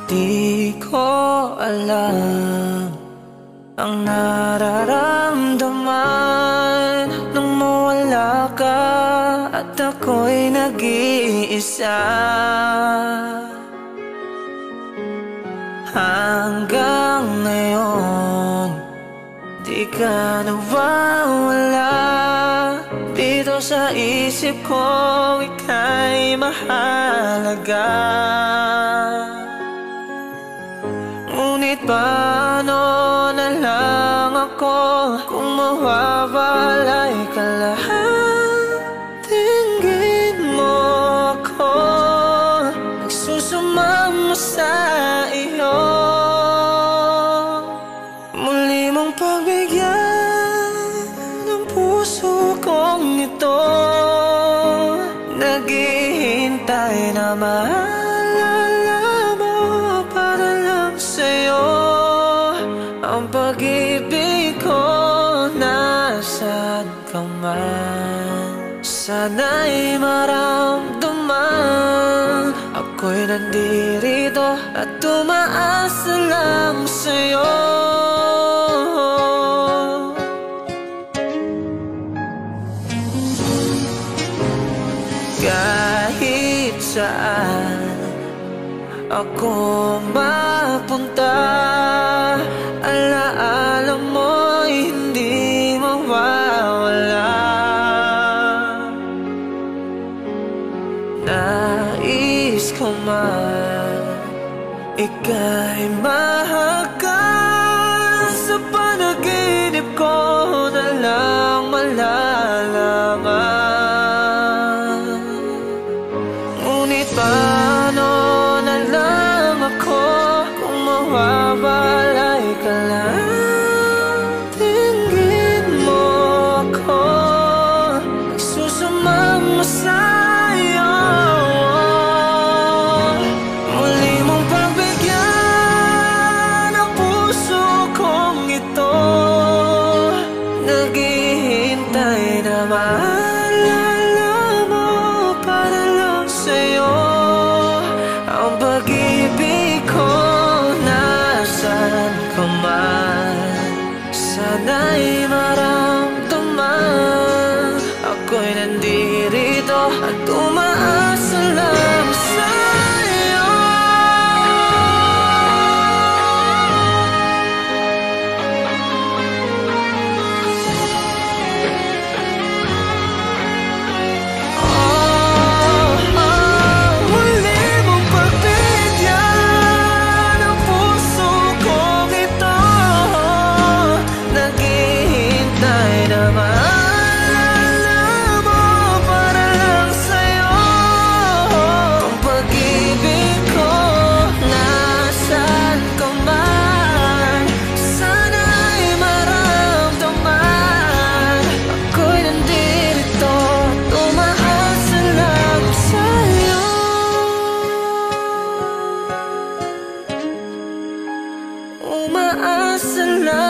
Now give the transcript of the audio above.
Di ko alam ang nararamdaman nung mawala ka at ako'y nag-iisa. Hanggang ngayon di ka nawawala dito sa isip ko, ika'y mahalaga. Ngunit paano na lang ako kung mawawala'y ka lahat? Tingin mo ako, nagsusumamo sa iyo. Muli mong pagbigyan ng puso kong ito, naghihintay na maalala mo para lang sa'yo. Ang pag-ibig ko nasaan ka man, sana'y maramdaman ako'y nandirito at tumaasa lang sa'yo. Kahit saan ako mapunta, alaala mo'y hindi mawawala. Nais ko man ika'y mahagan, sa panaginip ko na lang malalaman. Ngunit paano na lang ako kung mawawala'y ka lang? Tingin mo ako, nagsusumamo sa'yo. Muli mong pagbigyan ang puso kong ito, naghihintay na maalala mo para lang sa'yo. Ang pag-ibig ko nasaan ka man, sana'y maramdaman ako'y nandirito at tumaasa lang sa'yo. Muli mong pagbigyan ang puso kong ito, naghihintay na maalala mo para lang sa'yo. Ang pag-ibig ko nasaan ka man, sana'y maramdaman ako'y nandirito, tumaasa lang sa'yo. Umaasa lang